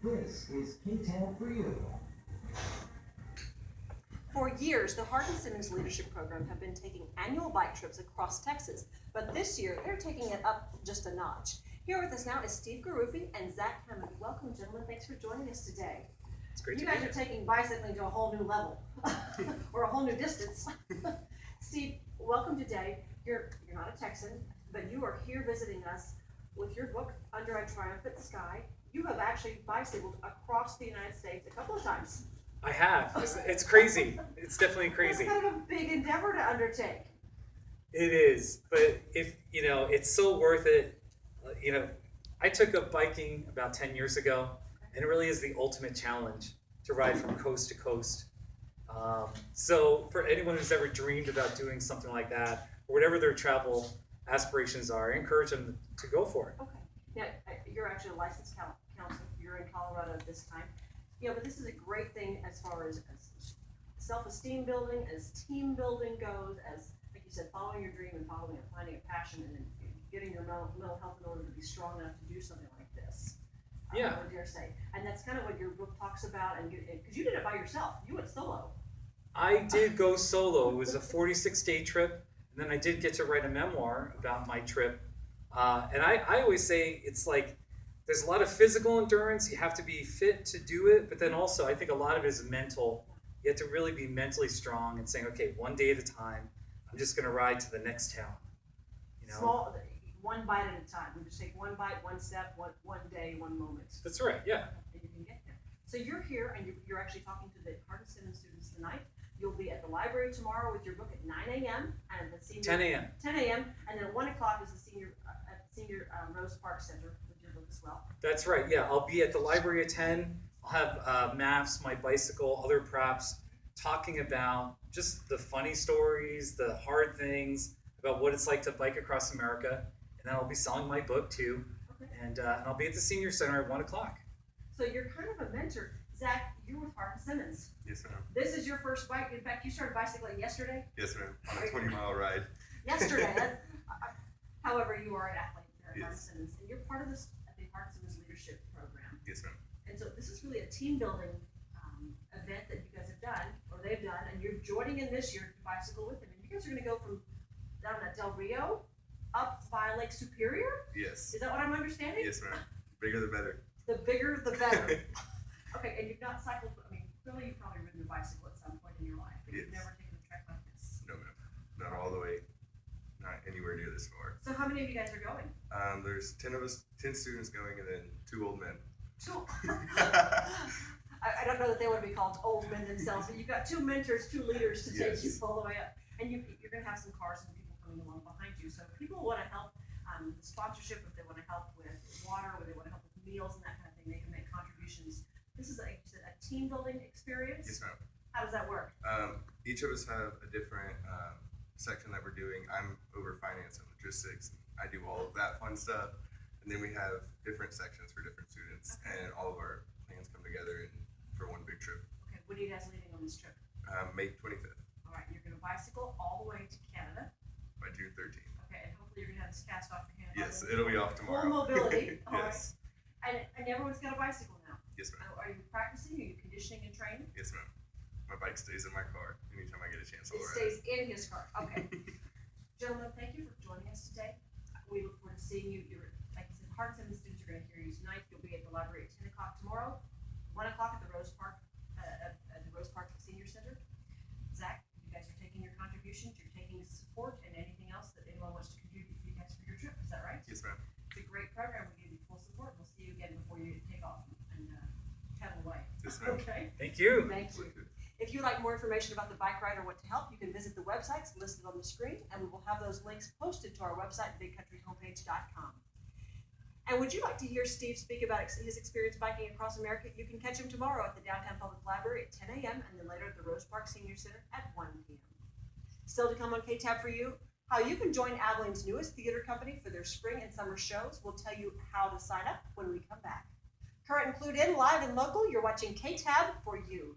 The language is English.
This is KTAB for you. For years, the Hardin-Simmons Leadership Program have been taking annual bike trips across Texas, but this year they're taking it up just a notch. Here with us now is Steve Garufi and Zach Hammond. Welcome, gentlemen. Thanks for joining us today. It's great You to be guys here. are taking bicycling to a whole new level, or a whole new distance. Steve, welcome today. You're not a Texan, but you are here visiting us with your book, Under a Triumphant Sky. You have actually bicycled across the United States a couple of times. I have. It's crazy. It's definitely crazy. It's kind of a big endeavor to undertake. It is, but if it's so worth it. I took up biking about 10 years ago, and it really is the ultimate challenge to ride from coast to coast. So for anyone who's ever dreamed about doing something like that, or whatever their travel aspirations are, I encourage them to go for it. Okay. Now, you're actually a licensed counselor. You're in Colorado at this time. But this is a great thing as far as self-esteem building, as team building goes, as, like you said, following your dream and finding a passion and getting your mental health in order to be strong enough to do something like this. Yeah. I would dare say. And that's kind of what your book talks about, and because you did it by yourself. You went solo. I did go solo. It was a 46-day trip, and then I did get to write a memoir about my trip. And I always say it's like there's a lot of physical endurance. You have to be fit to do it, but then also I think a lot of it is mental. You have to really be mentally strong and saying, okay, one day at a time, I'm just going to ride to the next town. Small, one bite at a time. We just take one bite, one step, one day, one moment. That's right, yeah. And you can get there. So you're here, and you're actually talking to the Hardin-Simmons students tonight. You'll be at the library tomorrow with your book at 9 a.m. and the senior 10 a.m. 10 a.m. and then at 1 o'clock is the senior Rose Park Center with your book as well. That's right, yeah. I'll be at the library at 10. I'll have maps, my bicycle, other props, talking about just the funny stories, the hard things, about what it's like to bike across America. And then I'll be selling my book too. Okay. And I'll be at the senior center at 1 o'clock. So you're kind of a mentor. Zach, you're with Hardin-Simmons. Yes, ma'am. This is your first bike. In fact, you started bicycling yesterday? Yes, ma'am. On a 20-mile ride. Yesterday. However, you are an athlete there at Yes. Hardin-Simmons, and you're part of the Hardin-Simmons Leadership Program. Yes, ma'am. And so this is really a team building event that you guys have done, or they've done, and you're joining in this year to bicycle with them. And you guys are going to go from down at Del Rio up by Lake Superior? Yes. Is that what I'm understanding? Yes, ma'am. Bigger the better. The bigger, the better. Okay, and you've not cycled, clearly you've probably ridden a bicycle at some point in your life, but you've Yes. never taken a trek like this. No, ma'am. Not all the way. Not anywhere near this far. So how many of you guys are going? There's 10 of us, 10 students going, and then 2 old men. Two. I don't know that they would be called old men themselves, but you've got 2 mentors, 2 leaders to take you Yes. all the way up. And you're going to have some cars and people coming along behind you. So if people want to help the sponsorship, if they want to help with water, or they want to help with meals and that kind of thing, they can make contributions. This is, like you said, a team building experience. Yes, ma'am. How does that work? Each of us have a different section that we're doing. I'm over finance and logistics. I do all of that fun stuff. And then we have different sections for different students. Okay. And all of our plans come together for one big trip. Okay, when are you guys leaving on this trip? May 25th All right, you're going to bicycle all the way to Canada. by June 13th. Okay, and hopefully you're going to have this cast off your hand. Yes, it'll be off tomorrow. Full mobility. All right. Yes. And everyone's got a bicycle now. Yes, ma'am. Are you practicing? Are you conditioning and training? Yes, ma'am. My bike stays in my car anytime I get a chance to It ride. stays in his car. Okay. Gentlemen, thank you for joining us today. We look forward to seeing you. Like I said, Hardin-Simmons students are going to hear you tonight. You'll be at the library at 10 o'clock tomorrow, 1 o'clock at the Rose Park, at the Rose Park Senior Center. Zach, you guys are taking your contributions, you're taking support, and anything else that anyone wants to contribute for you guys for your trip. Is that right? Yes, ma'am. It's a great program. We give you full support. We'll see you again before you take off and pedal away. Yes, ma'am. Okay. Thank you. Thank you. If you'd like more information about the bike ride or what to help, you can visit the websites listed on the screen, and we will have those links posted to our website, bigcountryhomepage.com. And would you like to hear Steve speak about his experience biking across America? You can catch him tomorrow at the Downtown Public Library at 10 a.m. and then later at the Rose Park Senior Center at 1 p.m. Still to come on KTAB for you, how you can join Abilene's newest theater company for their spring and summer shows. We'll tell you how to sign up when we come back. Current and Clued In, live and local, you're watching KTAB for you.